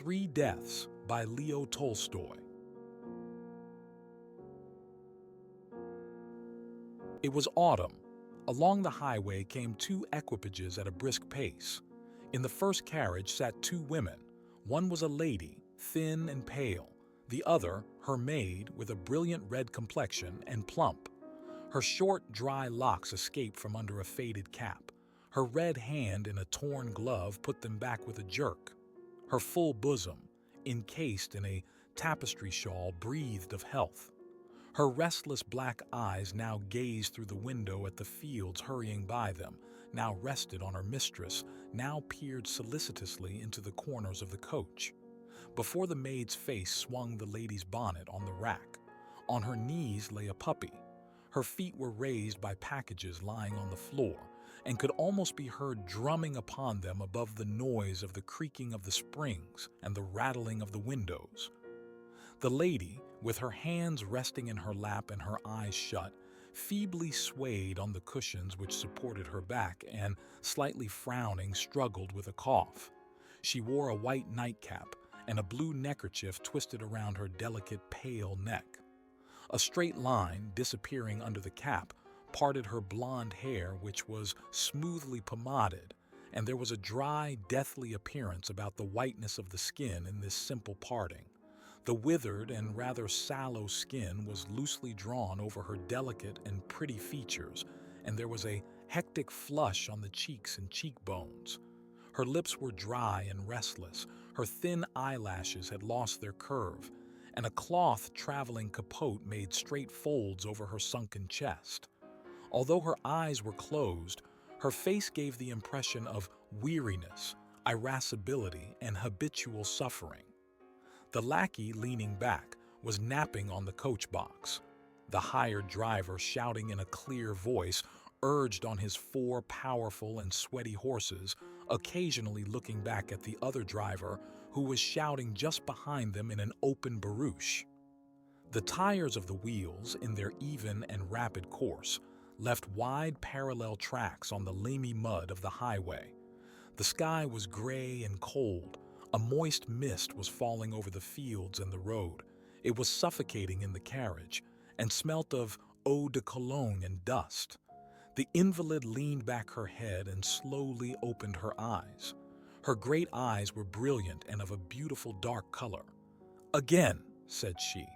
Three Deaths by Leo Tolstoy. It was autumn. Along the highway came two equipages at a brisk pace. In the first carriage sat two women. One was a lady, thin and pale. The other, her maid, with a brilliant red complexion and plump. Her short, dry locks escaped from under a faded cap. Her red hand in a torn glove put them back with a jerk. Her full bosom, encased in a tapestry shawl, breathed of health. Her restless black eyes now gazed through the window at the fields hurrying by them, now rested on her mistress, now peered solicitously into the corners of the coach. Before the maid's face swung the lady's bonnet on the rack. On her knees lay a puppy. Her feet were raised by packages lying on the floor, and could almost be heard drumming upon them above the noise of the creaking of the springs and the rattling of the windows. The lady, with her hands resting in her lap and her eyes shut, feebly swayed on the cushions which supported her back and, slightly frowning, struggled with a cough. She wore a white nightcap and a blue neckerchief twisted around her delicate, pale neck. A straight line, disappearing under the cap, parted her blonde hair, which was smoothly pomaded, and there was a dry, deathly appearance about the whiteness of the skin in this simple parting. The withered and rather sallow skin was loosely drawn over her delicate and pretty features, and there was a hectic flush on the cheeks and cheekbones. Her lips were dry and restless, her thin eyelashes had lost their curve, and a cloth traveling capote made straight folds over her sunken chest. Although her eyes were closed, her face gave the impression of weariness, irascibility, and habitual suffering. The lackey, leaning back, was napping on the coach box. The hired driver, shouting in a clear voice, urged on his 4 powerful and sweaty horses, occasionally looking back at the other driver, who was shouting just behind them in an open barouche. The tires of the wheels, in their even and rapid course, left wide parallel tracks on the lamy mud of the highway. The sky was gray and cold. A moist mist was falling over the fields and the road. It was suffocating in the carriage, and smelt of eau de cologne and dust. The invalid leaned back her head and slowly opened her eyes. Her great eyes were brilliant and of a beautiful dark color. "Again," said she,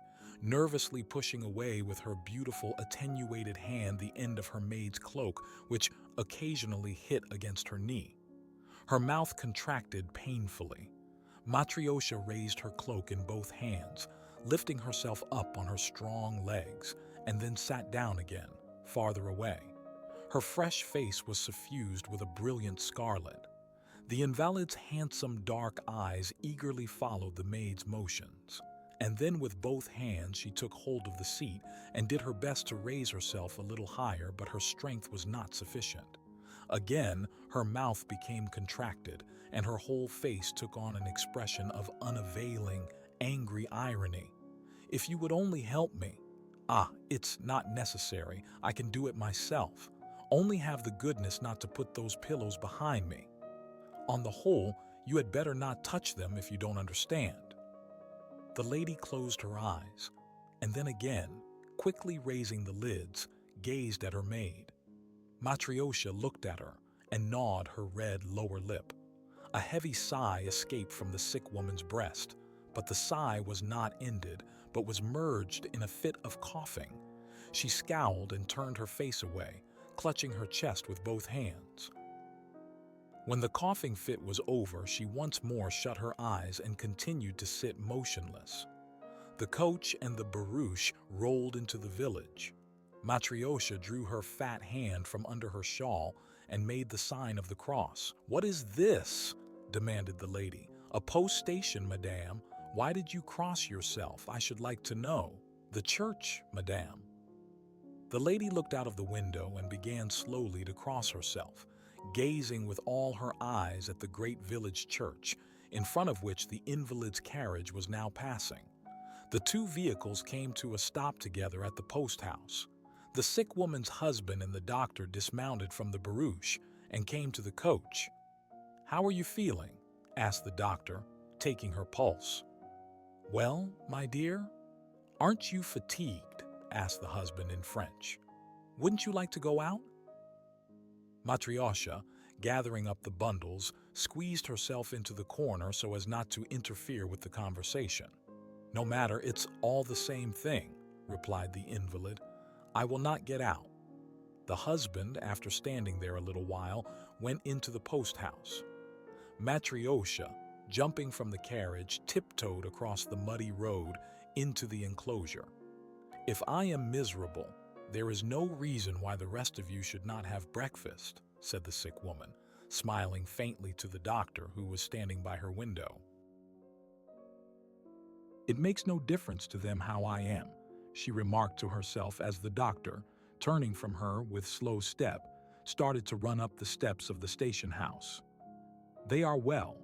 nervously pushing away with her beautiful attenuated hand the end of her maid's cloak, which occasionally hit against her knee. Her mouth contracted painfully. Matryoshka raised her cloak in both hands, lifting herself up on her strong legs, and then sat down again, farther away. Her fresh face was suffused with a brilliant scarlet. The invalid's handsome dark eyes eagerly followed the maid's motions, and then with both hands she took hold of the seat and did her best to raise herself a little higher, but her strength was not sufficient. Again, her mouth became contracted, and her whole face took on an expression of unavailing, angry irony. "If you would only help me." "Ah, it's not necessary. I can do it myself. Only have the goodness not to put those pillows behind me. On the whole, you had better not touch them if you don't understand." The lady closed her eyes, and then again, quickly raising the lids, gazed at her maid. Matryoshka looked at her and gnawed her red lower lip. A heavy sigh escaped from the sick woman's breast, but the sigh was not ended, but was merged in a fit of coughing. She scowled and turned her face away, clutching her chest with both hands. When the coughing fit was over, she once more shut her eyes and continued to sit motionless. The coach and the barouche rolled into the village. Matryoshka drew her fat hand from under her shawl and made the sign of the cross. "What is this?" demanded the lady. "A post station, madame. Why did you cross yourself? I should like to know." "The church, madame." The lady looked out of the window and began slowly to cross herself, gazing with all her eyes at the great village church, in front of which the invalid's carriage was now passing. The two vehicles came to a stop together at the post house. The sick woman's husband and the doctor dismounted from the barouche and came to the coach. "How are you feeling?" asked the doctor. taking her pulse. "Well, my dear, aren't you fatigued?" asked the husband in French. "Wouldn't you like to go out?" Matryoshka, gathering up the bundles, squeezed herself into the corner so as not to interfere with the conversation. "No matter, it's all the same thing," replied the invalid. "I will not get out." The husband, after standing there a little while, went into the post-house. Matryoshka, jumping from the carriage, tiptoed across the muddy road into the enclosure. "If I am miserable, there is no reason why the rest of you should not have breakfast," said the sick woman, smiling faintly to the doctor who was standing by her window. "It makes no difference to them how I am," she remarked to herself as the doctor, turning from her with slow step, started to run up the steps of the station house. "They are well,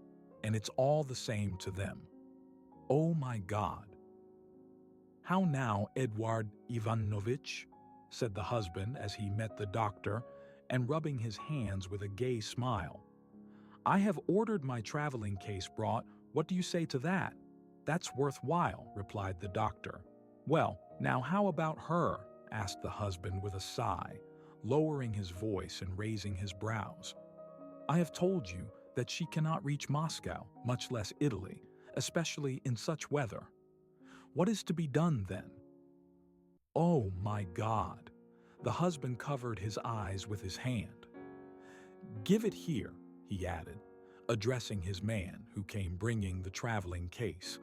and it's all the same to them. Oh my God!" "How now, Edward Ivanovich?" said the husband as he met the doctor, and rubbing his hands with a gay smile. "I have ordered my traveling case brought. What do you say to that?" "That's worthwhile," replied the doctor. "Well, now how about her?" asked the husband with a sigh, lowering his voice and raising his brows. "I have told you that she cannot reach Moscow, much less Italy, especially in such weather. What is to be done then?" "Oh my God!" The husband covered his eyes with his hand. "Give it here," he added, addressing his man who came bringing the traveling case.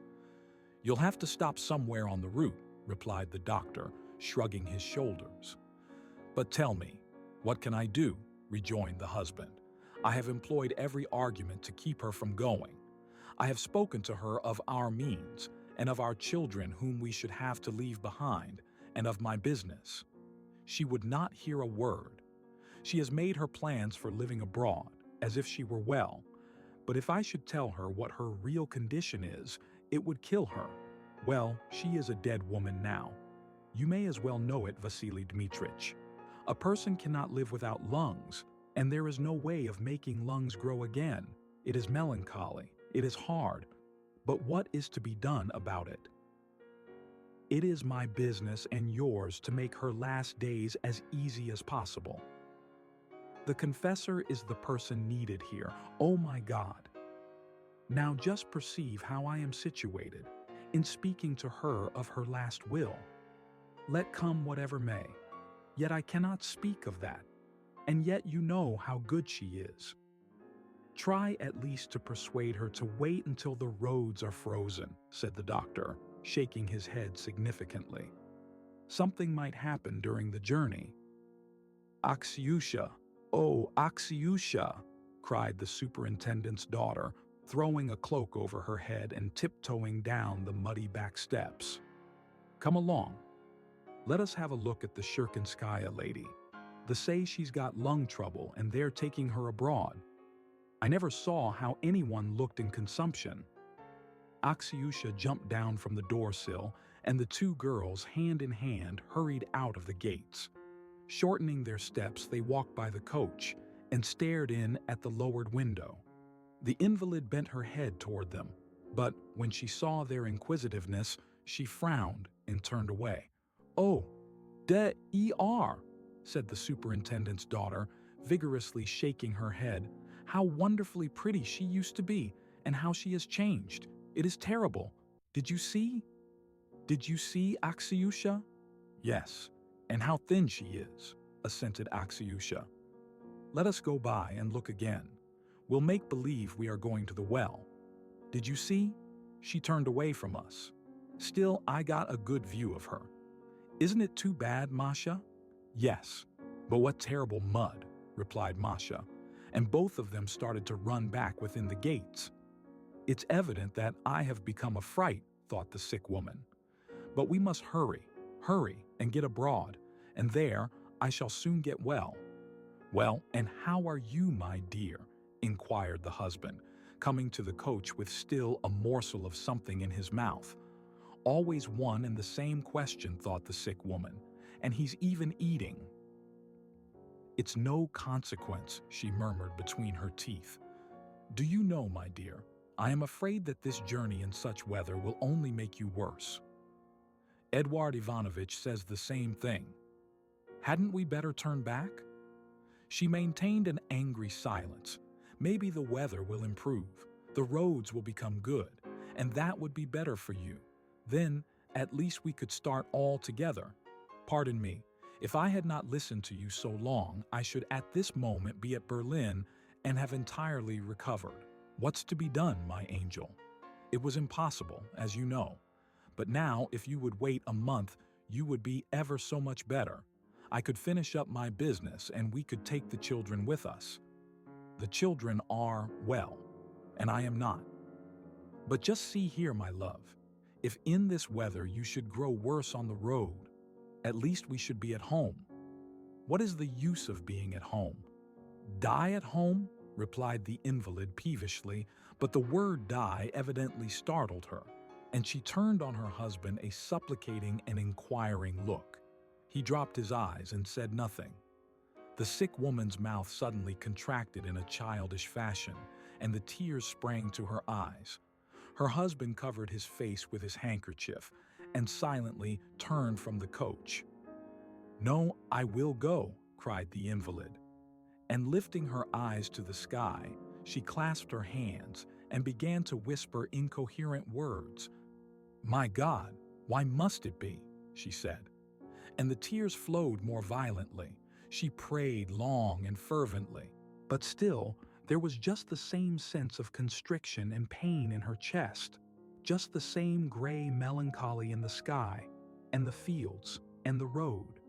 "You'll have to stop somewhere on the route," replied the doctor, shrugging his shoulders. "But tell me, what can I do?" rejoined the husband. "I have employed every argument to keep her from going. I have spoken to her of our means, and of our children whom we should have to leave behind, and of my business. She would not hear a word. She has made her plans for living abroad, as if she were well. But if I should tell her what her real condition is, it would kill her. Well, she is a dead woman now. You may as well know it, Vasily Dmitrich. A person cannot live without lungs, and there is no way of making lungs grow again. It is melancholy. It is hard. But what is to be done about it? It is my business and yours to make her last days as easy as possible. The confessor is the person needed here. Oh my God! Now just perceive how I am situated in speaking to her of her last will. Let come whatever may. Yet I cannot speak of that. And yet you know how good she is. Try at least to persuade her to wait until the roads are frozen," said the doctor, shaking his head significantly. "Something might happen during the journey." "Aksiusha! Oh, Aksiusha!" cried the superintendent's daughter, throwing a cloak over her head and tiptoeing down the muddy back steps. "Come along. Let us have a look at the Shirkinskaya lady. They say she's got lung trouble and they're taking her abroad. I never saw how anyone looked in consumption." Aksiusha jumped down from the doorsill, and the two girls, hand in hand, hurried out of the gates. Shortening their steps, they walked by the coach and stared in at the lowered window. The invalid bent her head toward them, but when she saw their inquisitiveness, she frowned and turned away. "Oh, de-er," said the superintendent's daughter, vigorously shaking her head. "How wonderfully pretty she used to be, and how she has changed. It is terrible. Did you see? Did you see, Aksiusha?" "Yes, and how thin she is," assented Aksiusha. "Let us go by and look again. We'll make believe we are going to the well. Did you see? She turned away from us. Still, I got a good view of her. Isn't it too bad, Masha?" "Yes, but what terrible mud," replied Masha, and both of them started to run back within the gates. "It's evident that I have become a fright," thought the sick woman. "But we must hurry, and get abroad, and there I shall soon get well." "Well, and how are you, my dear?" inquired the husband, coming to the coach with still a morsel of something in his mouth. Always one and the same question, thought the sick woman, and he's even eating. "It's no consequence," she murmured between her teeth. "Do you know, my dear, I am afraid that this journey in such weather will only make you worse. Eduard Ivanovich says the same thing. Hadn't we better turn back? She maintained an angry silence. Maybe the weather will improve, the roads will become good, and that would be better for you. Then, at least we could start all together. Pardon me, if I had not listened to you so long, I should at this moment be at Berlin and have entirely recovered. What's to be done, my angel? It was impossible, as you know. But now, if you would wait a month, you would be ever so much better. I could finish up my business and we could take the children with us. The children are well, and I am not. But just see here, my love. If in this weather you should grow worse on the road, at least we should be at home. What is the use of being at home? Die at home? Replied the invalid peevishly, but the word die evidently startled her, and she turned on her husband a supplicating and inquiring look. He dropped his eyes and said nothing. The sick woman's mouth suddenly contracted in a childish fashion, and the tears sprang to her eyes. Her husband covered his face with his handkerchief and silently turned from the coach. "No, I will go," cried the invalid. And lifting her eyes to the sky, she clasped her hands and began to whisper incoherent words. "My God, why must it be?" she said. And the tears flowed more violently. She prayed long and fervently, but still there was just the same sense of constriction and pain in her chest, just the same gray melancholy in the sky, and the fields, and the road,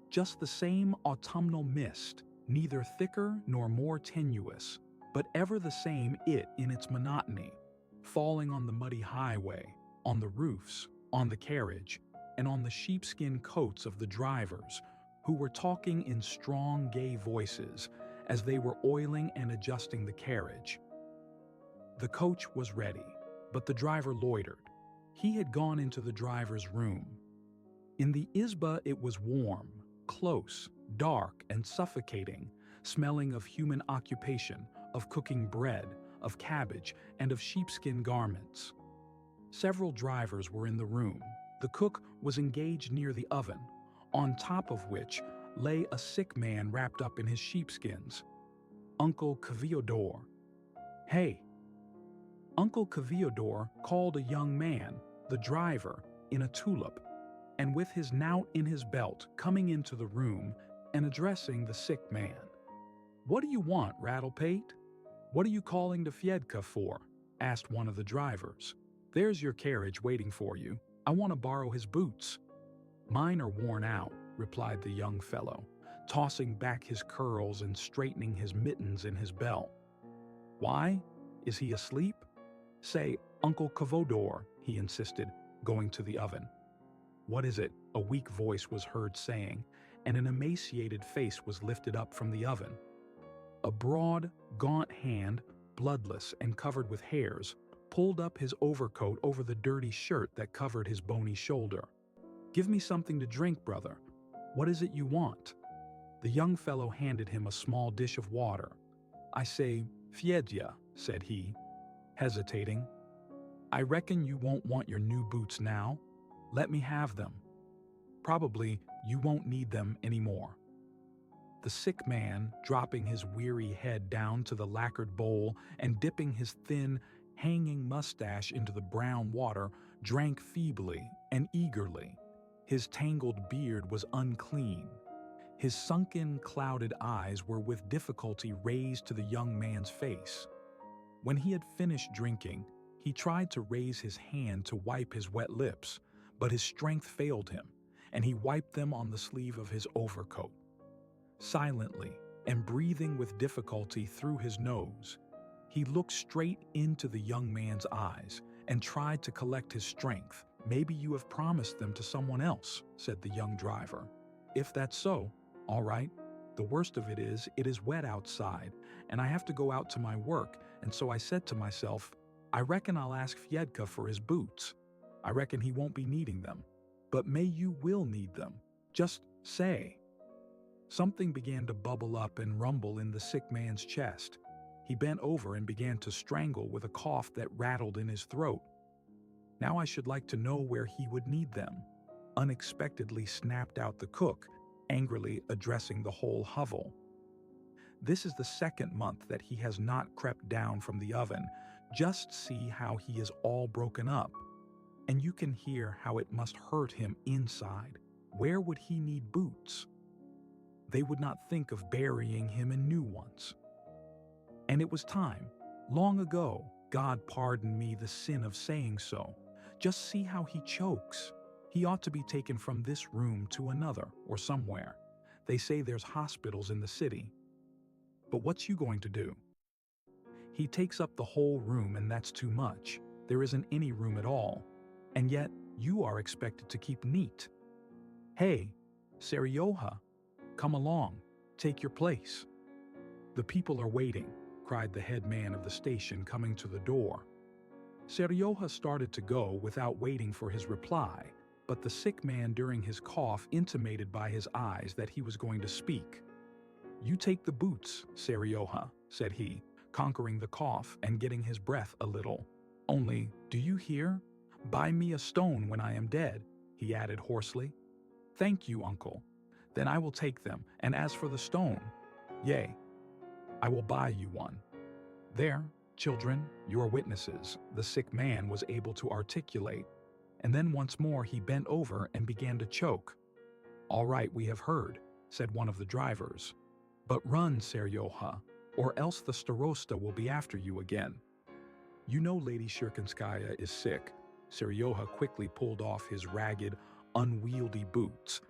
just the same autumnal mist, neither thicker nor more tenuous, but ever the same it in its monotony, falling on the muddy highway, on the roofs, on the carriage, and on the sheepskin coats of the drivers, who were talking in strong, gay voices as they were oiling and adjusting the carriage. The coach was ready, but the driver loitered. He had gone into the driver's room. In the izba it was warm, close, dark, and suffocating, smelling of human occupation, of cooking bread, of cabbage, and of sheepskin garments. Several drivers were in the room. The cook was engaged near the oven, on top of which lay a sick man wrapped up in his sheepskins. Uncle Kvyodor. "Hey!" Uncle Kvyodor called a young man, the driver, in a tulip, and with his knout in his belt, coming into the room and addressing the sick man. "What do you want, Rattlepate? What are you calling to Fyedka for?" asked one of the drivers. "There's your carriage waiting for you. I want to borrow his boots." "Mine are worn out," replied the young fellow, tossing back his curls and straightening his mittens in his belt. "Why? Is he asleep?" "Say, Uncle Kvodor," he insisted, going to the oven. "What is it?" a weak voice was heard saying, and an emaciated face was lifted up from the oven. A broad, gaunt hand, bloodless and covered with hairs, pulled up his overcoat over the dirty shirt that covered his bony shoulder. "Give me something to drink, brother. What is it you want?" The young fellow handed him a small dish of water. "I say, Fyedya," said he, hesitating. "I reckon you won't want your new boots now. Let me have them. Probably you won't need them anymore." The sick man, dropping his weary head down to the lacquered bowl and dipping his thin, hanging mustache into the brown water, drank feebly and eagerly. His tangled beard was unclean. His sunken, clouded eyes were with difficulty raised to the young man's face. When he had finished drinking, he tried to raise his hand to wipe his wet lips, but his strength failed him, and he wiped them on the sleeve of his overcoat. Silently, and breathing with difficulty through his nose, he looked straight into the young man's eyes and tried to collect his strength. "Maybe you have promised them to someone else," said the young driver. "If that's so, all right. The worst of it is wet outside, and I have to go out to my work, and so I said to myself, I reckon I'll ask Fyedka for his boots. I reckon he won't be needing them. But may you will need them. Just say." Something began to bubble up and rumble in the sick man's chest. He bent over and began to strangle with a cough that rattled in his throat. "Now I should like to know where he would need them," unexpectedly snapped out the cook, angrily addressing the whole hovel. "This is the second month that he has not crept down from the oven. Just see how he is all broken up. And you can hear how it must hurt him inside. Where would he need boots? They would not think of burying him in new ones. And it was time, long ago, God pardoned me the sin of saying so. Just see how he chokes. He ought to be taken from this room to another or somewhere. They say there's hospitals in the city. But what's you going to do? He takes up the whole room, and that's too much. There isn't any room at all. And yet, you are expected to keep neat. Hey, Seryoha, come along, take your place." "The people are waiting," cried the head man of the station, coming to the door. Seryoha started to go without waiting for his reply, but the sick man during his cough intimated by his eyes that he was going to speak. "You take the boots, Seryoha," said he, conquering the cough and getting his breath a little. "Only, do you hear? Buy me a stone when I am dead," he added hoarsely. "Thank you, uncle. Then I will take them, and as for the stone, yea, I will buy you one. There, children, your witnesses," the sick man was able to articulate, and then once more he bent over and began to choke. "All right, we have heard," said one of the drivers. "But run, Seryoha, or else the starosta will be after you again." "You know Lady Shirkinskaya is sick." Seryoha quickly pulled off his ragged, unwieldy boots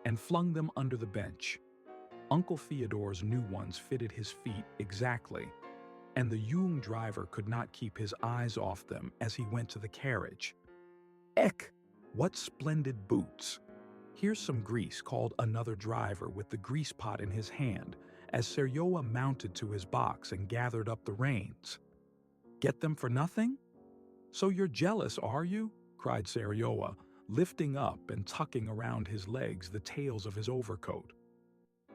and flung them under the bench. Uncle Fyodor's new ones fitted his feet exactly, and the young driver could not keep his eyes off them as he went to the carriage. "Ek, what splendid boots! Here's some grease," called another driver with the grease pot in his hand, as Seryoha mounted to his box and gathered up the reins. "Get them for nothing? So you're jealous, are you?" cried Seryoha, lifting up and tucking around his legs the tails of his overcoat.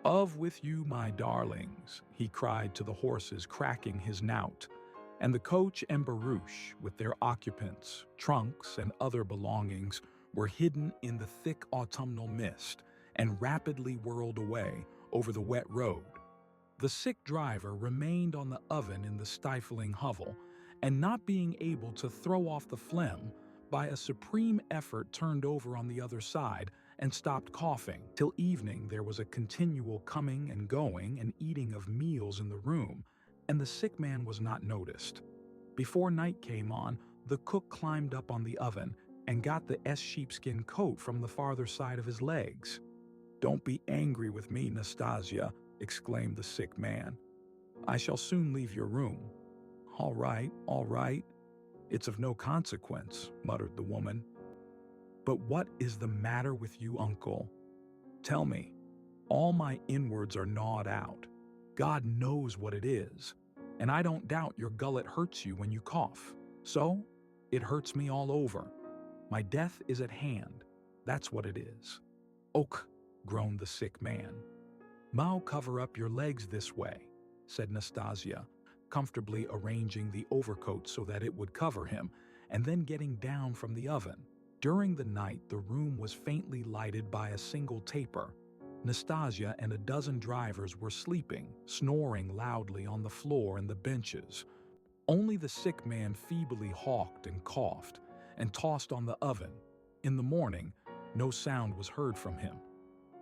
"Of with you, my darlings," he cried to the horses, cracking his knout, and the coach and barouche, with their occupants, trunks, and other belongings, were hidden in the thick autumnal mist and rapidly whirled away over the wet road. The sick driver remained on the oven in the stifling hovel, and not being able to throw off the phlegm, by a supreme effort turned over on the other side and stopped coughing. Till evening there was a continual coming and going and eating of meals in the room, and the sick man was not noticed. Before night came on, the cook climbed up on the oven and got the sheepskin coat from the farther side of his legs. "Don't be angry with me, Nastasia," exclaimed the sick man. "I shall soon leave your room." All right. It's of no consequence," muttered the woman. "But what is the matter with you, uncle? Tell me. All my inwards are gnawed out. God knows what it is. And I don't doubt your gullet hurts you when you cough. So, it hurts me all over. My death is at hand. That's what it is." "Och," groaned the sick man. "Mao, cover up your legs this way," said Nastasia, comfortably arranging the overcoat so that it would cover him, and then getting down from the oven. During the night, the room was faintly lighted by a single taper. Nastasia and a dozen drivers were sleeping, snoring loudly on the floor and the benches. Only the sick man feebly hawked and coughed, and tossed on the oven. In the morning, no sound was heard from him.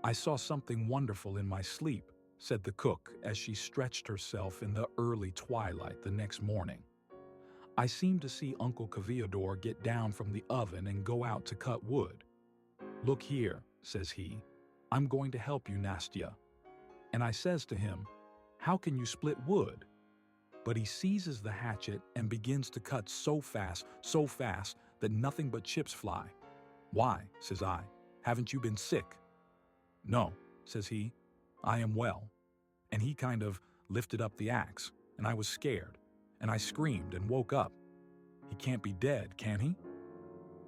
"I saw something wonderful in my sleep," said the cook as she stretched herself in the early twilight the next morning. "I seemed to see Uncle Fyodor get down from the oven and go out to cut wood. 'Look here,' says he, 'I'm going to help you, Nastya.' And I says to him, 'How can you split wood?' But he seizes the hatchet and begins to cut so fast, that nothing but chips fly. 'Why?' says I. 'Haven't you been sick?' 'No,' says he, 'I am well.' And he kind of lifted up the axe, and I was scared, and I screamed and woke up. He can't be dead, can he?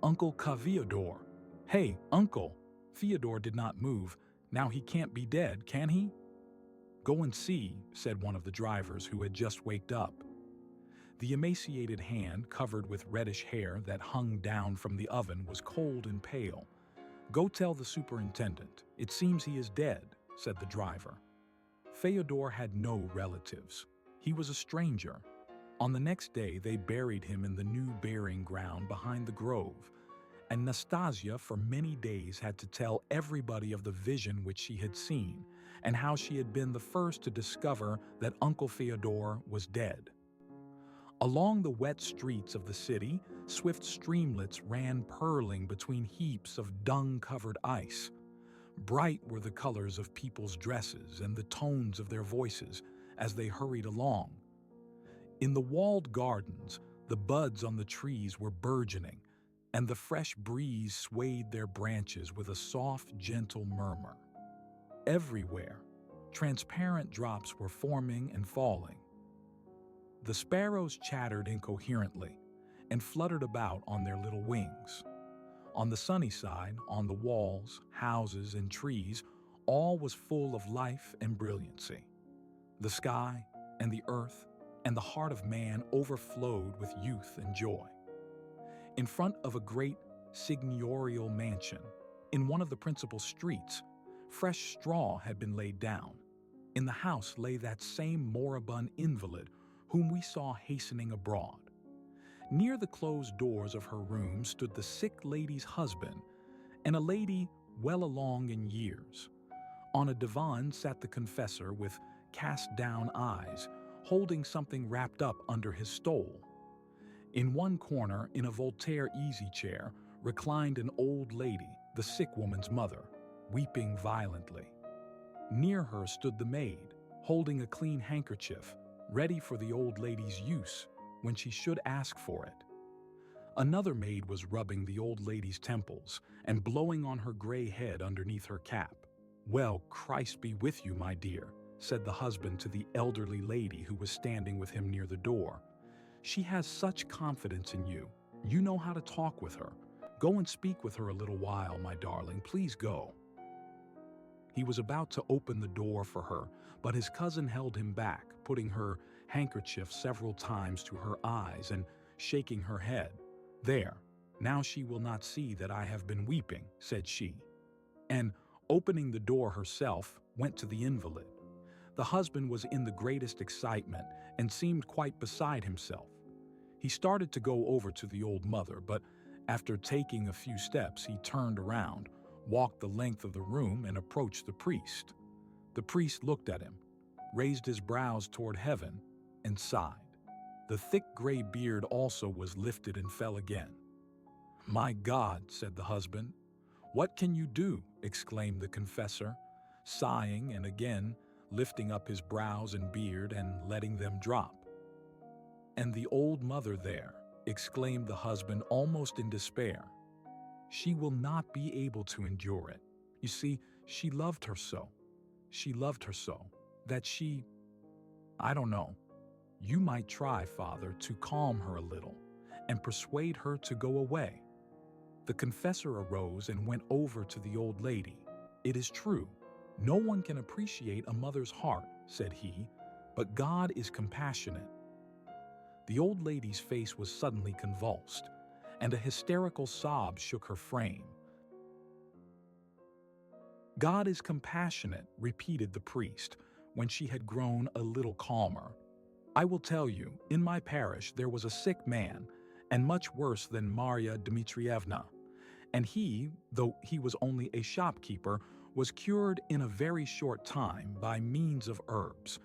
Uncle Fyodor. Hey, uncle! Fyodor did not move. Now he can't be dead, can he?" "Go and see," said one of the drivers who had just waked up. The emaciated hand, covered with reddish hair that hung down from the oven, was cold and pale. "Go tell the superintendent. It seems he is dead," said the driver. Fyodor had no relatives. He was a stranger. On the next day, they buried him in the new burying ground behind the grove, and Nastasia for many days had to tell everybody of the vision which she had seen and how she had been the first to discover that Uncle Fyodor was dead. Along the wet streets of the city, swift streamlets ran purling between heaps of dung-covered ice. Bright were the colors of people's dresses and the tones of their voices as they hurried along. In the walled gardens, the buds on the trees were burgeoning, and the fresh breeze swayed their branches with a soft, gentle murmur. Everywhere, transparent drops were forming and falling. The sparrows chattered incoherently and fluttered about on their little wings. On the sunny side, on the walls, houses, and trees, all was full of life and brilliancy. The sky and the earth and the heart of man overflowed with youth and joy. In front of a great seigneurial mansion, in one of the principal streets, fresh straw had been laid down. In the house lay that same moribund invalid whom we saw hastening abroad. Near the closed doors of her room stood the sick lady's husband and a lady well along in years. On a divan sat the confessor with cast-down eyes, holding something wrapped up under his stole. In one corner, in a Voltaire easy-chair, reclined an old lady, the sick woman's mother, weeping violently. Near her stood the maid, holding a clean handkerchief, ready for the old lady's use when she should ask for it. Another maid was rubbing the old lady's temples and blowing on her gray head underneath her cap. "Well, Christ be with you, my dear," said the husband to the elderly lady who was standing with him near the door. "She has such confidence in you. You know how to talk with her. Go and speak with her a little while, my darling. Please go." He was about to open the door for her, but his cousin held him back, putting her handkerchief several times to her eyes and shaking her head. "There, now she will not see that I have been weeping," said she, and, opening the door herself, went to the invalid. The husband was in the greatest excitement and seemed quite beside himself. He started to go over to the old mother, but after taking a few steps, he turned around, walked the length of the room, and approached the priest. The priest looked at him, raised his brows toward heaven, and sighed. The thick gray beard also was lifted and fell again. "My God," said the husband. "What can you do?" exclaimed the confessor, sighing and again lifting up his brows and beard and letting them drop. "And the old mother there," exclaimed the husband almost in despair. "She will not be able to endure it. You see, she loved her so. She loved her so that she... I don't know. You might try, Father, to calm her a little and persuade her to go away." The confessor arose and went over to the old lady. "It is true. No one can appreciate a mother's heart," said he, "but God is compassionate." The old lady's face was suddenly convulsed, and a hysterical sob shook her frame. "God is compassionate," repeated the priest, when she had grown a little calmer. "I will tell you, in my parish there was a sick man, and much worse than Marya Dmitrievna, and he, though he was only a shopkeeper, was cured in a very short time by means of herbs.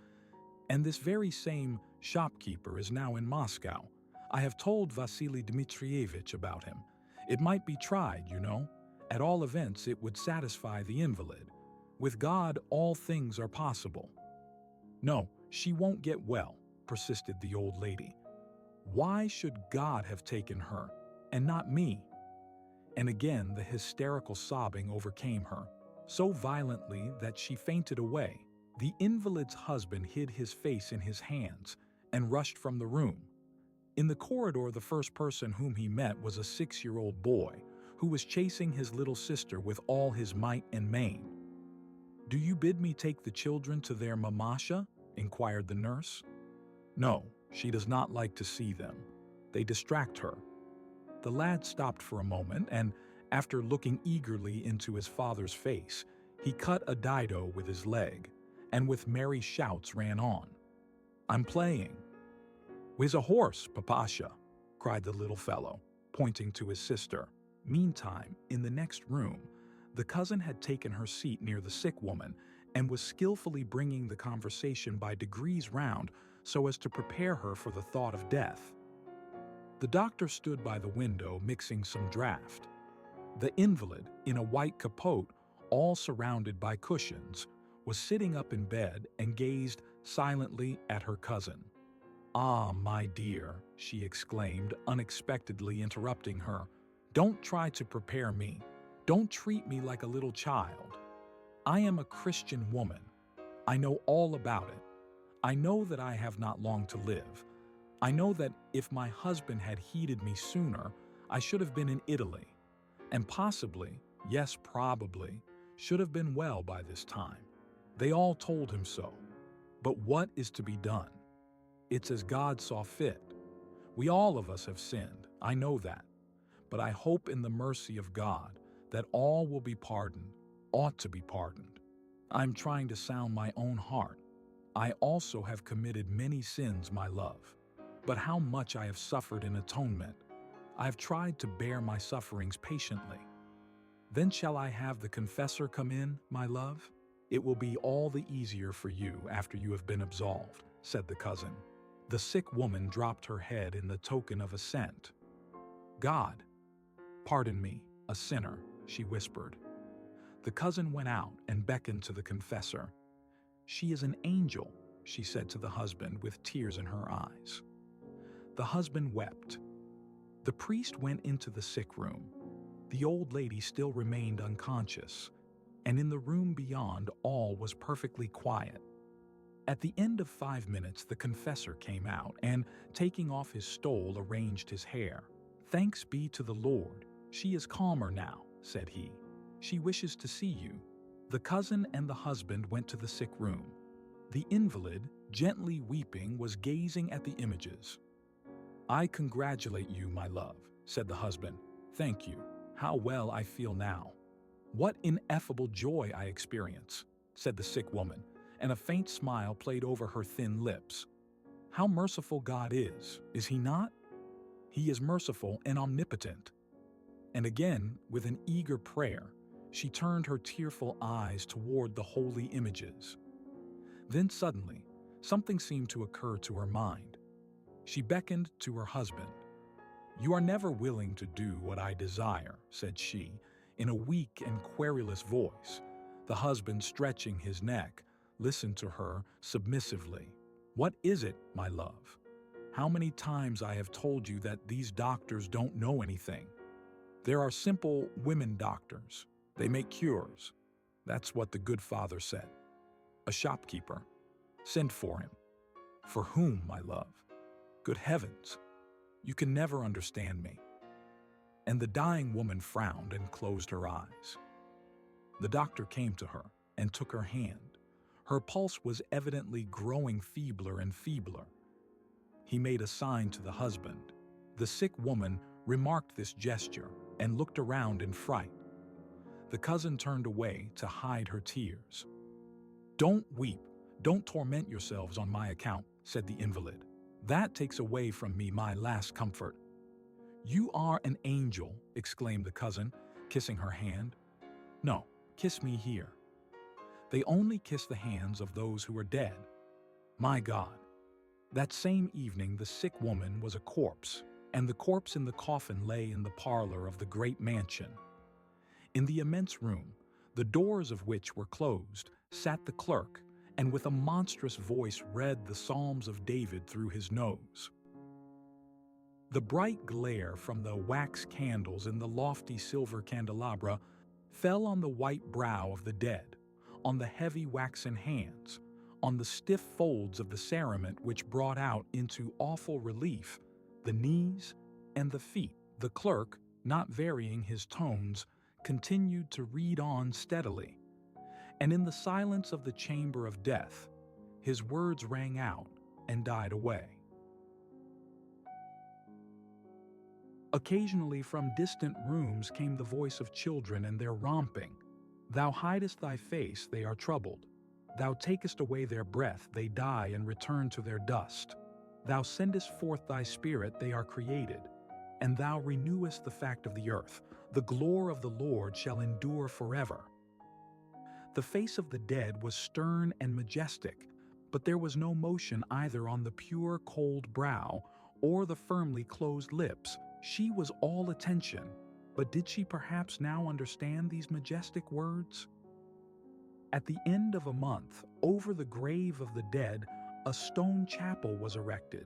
And this very same shopkeeper is now in Moscow. I have told Vasily Dmitrievich about him. It might be tried, you know. At all events, it would satisfy the invalid. With God, all things are possible." "No, she won't get well," persisted the old lady. "Why should God have taken her, and not me?" And again the hysterical sobbing overcame her, so violently that she fainted away. The invalid's husband hid his face in his hands and rushed from the room. In the corridor, the first person whom he met was a 6-year-old boy who was chasing his little sister with all his might and main. "Do you bid me take the children to their mamasha?" inquired the nurse. "No, she does not like to see them. They distract her." The lad stopped for a moment, and after looking eagerly into his father's face, he cut a dido with his leg, and with merry shouts ran on. "I'm playing." "Where's a horse, papasha?" cried the little fellow, pointing to his sister. Meantime, in the next room, the cousin had taken her seat near the sick woman and was skillfully bringing the conversation by degrees round so as to prepare her for the thought of death. The doctor stood by the window mixing some draught. The invalid, in a white capote, all surrounded by cushions, was sitting up in bed and gazed silently at her cousin. "Ah, my dear," she exclaimed, unexpectedly interrupting her, "don't try to prepare me. Don't treat me like a little child. I am a Christian woman. I know all about it. I know that I have not long to live. I know that if my husband had heeded me sooner, I should have been in Italy, and possibly, yes, probably, should have been well by this time. They all told him so. But what is to be done? It's as God saw fit. We all of us have sinned, I know that. But I hope in the mercy of God that all will be pardoned, ought to be pardoned. I'm trying to sound my own heart. I also have committed many sins, my love. But how much I have suffered in atonement. I have tried to bear my sufferings patiently. Then shall I have the confessor come in, my love? It will be all the easier for you after you have been absolved," said the cousin. The sick woman dropped her head in the token of assent. "God, pardon me, a sinner," she whispered. The cousin went out and beckoned to the confessor. "She is an angel," she said to the husband with tears in her eyes. The husband wept. The priest went into the sick room. The old lady still remained unconscious, and in the room beyond all was perfectly quiet. At the end of 5 minutes, the confessor came out and, taking off his stole, arranged his hair. "Thanks be to the Lord, she is calmer now," said he. "She wishes to see you." The cousin and the husband went to the sick room. The invalid, gently weeping, was gazing at the images. "I congratulate you, my love," said the husband. "Thank you. How well I feel now. What ineffable joy I experience," said the sick woman, and a faint smile played over her thin lips. "How merciful God is he not? He is merciful and omnipotent." And again, with an eager prayer, she turned her tearful eyes toward the holy images. Then suddenly, something seemed to occur to her mind. She beckoned to her husband. "You are never willing to do what I desire," said she, in a weak and querulous voice. The husband, stretching his neck, listened to her submissively. "What is it, my love? How many times I have told you that these doctors don't know anything. There are simple women doctors. They make cures. That's what the good father said. A shopkeeper. Send for him." "For whom, my love? Good heavens! You can never understand me." And the dying woman frowned and closed her eyes. The doctor came to her and took her hand. Her pulse was evidently growing feebler and feebler. He made a sign to the husband. The sick woman remarked this gesture and looked around in fright. The cousin turned away to hide her tears. "Don't weep, don't torment yourselves on my account," said the invalid. "That takes away from me my last comfort." "You are an angel," exclaimed the cousin, kissing her hand. "No, kiss me here." They only kiss the hands of those who are dead. My God! That same evening the sick woman was a corpse, and the corpse in the coffin lay in the parlor of the great mansion. In the immense room, the doors of which were closed, sat the clerk, and with a monstrous voice read the Psalms of David through his nose. The bright glare from the wax candles in the lofty silver candelabra fell on the white brow of the dead, on the heavy waxen hands, on the stiff folds of the cerement which brought out into awful relief the knees and the feet. The clerk, not varying his tones, continued to read on steadily, and in the silence of the chamber of death, his words rang out and died away. Occasionally from distant rooms came the voice of children and their romping. Thou hidest thy face, they are troubled. Thou takest away their breath, they die and return to their dust. Thou sendest forth thy spirit, they are created. And thou renewest the fact of the earth. The glory of the Lord shall endure forever. The face of the dead was stern and majestic, but there was no motion either on the pure, cold brow or the firmly closed lips. She was all attention, but did she perhaps now understand these majestic words? At the end of a month, over the grave of the dead, a stone chapel was erected.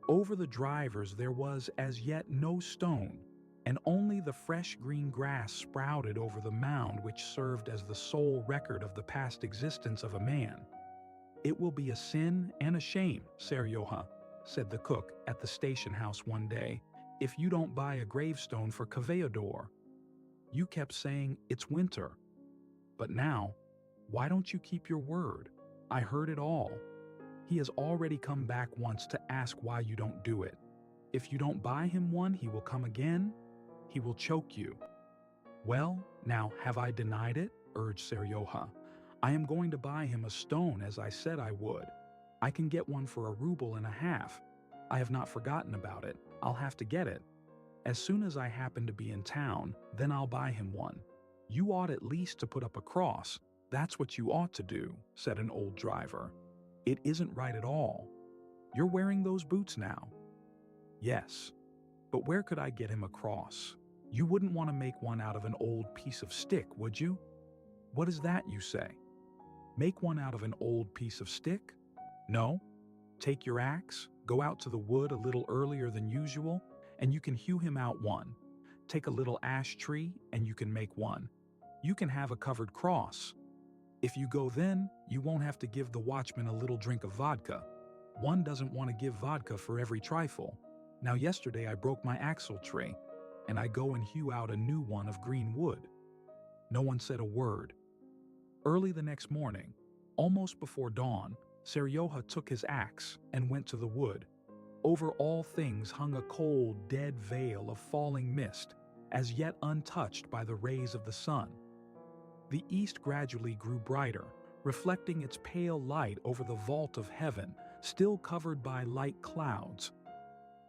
Over the drivers there was as yet no stone, and only the fresh green grass sprouted over the mound which served as the sole record of the past existence of a man. It will be a sin and a shame, Seryoha, said the cook at the station house one day, if you don't buy a gravestone for Kavayador. You kept saying it's winter. But now, why don't you keep your word? I heard it all. He has already come back once to ask why you don't do it. If you don't buy him one, he will come again. He will choke you. Well, now, have I denied it? Urged Seryoha. I am going to buy him a stone as I said I would. I can get one for 1.5 rubles. I have not forgotten about it. I'll have to get it. As soon as I happen to be in town, then I'll buy him one. You ought at least to put up a cross. That's what you ought to do, said an old driver. It isn't right at all. You're wearing those boots now. Yes, but where could I get him a cross? You wouldn't want to make one out of an old piece of stick, would you? What is that, you say? Make one out of an old piece of stick? No. Take your axe, go out to the wood a little earlier than usual, and you can hew him out one. Take a little ash tree, and you can make one. You can have a covered cross. If you go then, you won't have to give the watchman a little drink of vodka. One doesn't want to give vodka for every trifle. Now yesterday I broke my axle tree, and I go and hew out a new one of green wood. No one said a word. Early the next morning, almost before dawn, Seryoha took his axe and went to the wood. Over all things hung a cold, dead veil of falling mist, as yet untouched by the rays of the sun. The east gradually grew brighter, reflecting its pale light over the vault of heaven, still covered by light clouds.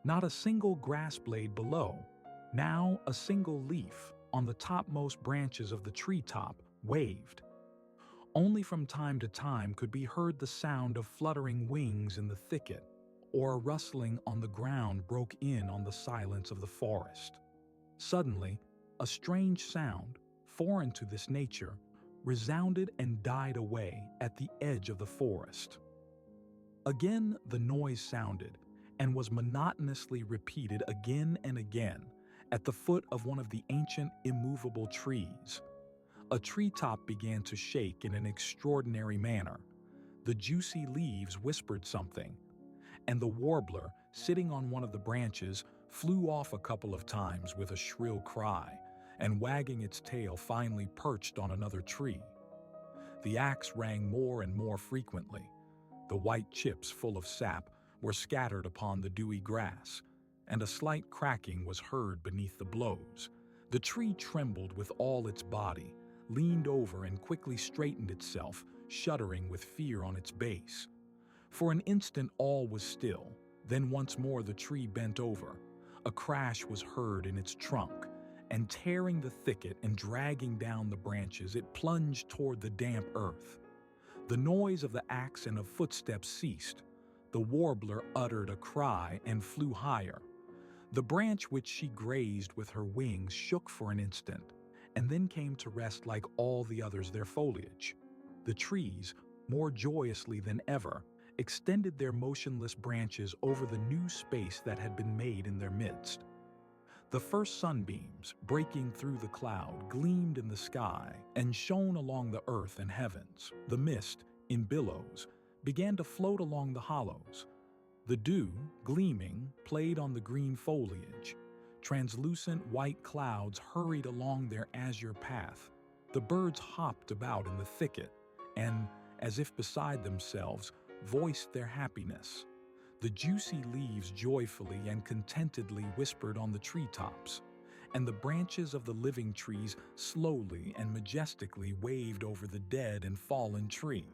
Not a single grass blade below, now a single leaf on the topmost branches of the treetop waved. Only from time to time could be heard the sound of fluttering wings in the thicket, or a rustling on the ground broke in on the silence of the forest. Suddenly, a strange sound, foreign to this nature, resounded and died away at the edge of the forest. Again the noise sounded, and was monotonously repeated again and again at the foot of one of the ancient immovable trees. A treetop began to shake in an extraordinary manner. The juicy leaves whispered something, and the warbler, sitting on one of the branches, flew off a couple of times with a shrill cry, and wagging its tail finally perched on another tree. The axe rang more and more frequently. The white chips full of sap were scattered upon the dewy grass, and a slight cracking was heard beneath the blows. The tree trembled with all its body, leaned over and quickly straightened itself, shuddering with fear on its base. For an instant all was still, then once more the tree bent over. A crash was heard in its trunk, and tearing the thicket and dragging down the branches, it plunged toward the damp earth. The noise of the axe and of footsteps ceased. The warbler uttered a cry and flew higher. The branch which she grazed with her wings shook for an instant, and then came to rest like all the others their foliage. The trees, more joyously than ever, extended their motionless branches over the new space that had been made in their midst. The first sunbeams, breaking through the cloud, gleamed in the sky and shone along the earth and heavens. The mist, in billows, began to float along the hollows. The dew, gleaming, played on the green foliage. Translucent white clouds hurried along their azure path. The birds hopped about in the thicket. and, as if beside themselves, voiced their happiness. The juicy leaves joyfully and contentedly whispered on the treetops, and the branches of the living trees slowly and majestically waved over the dead and fallen tree.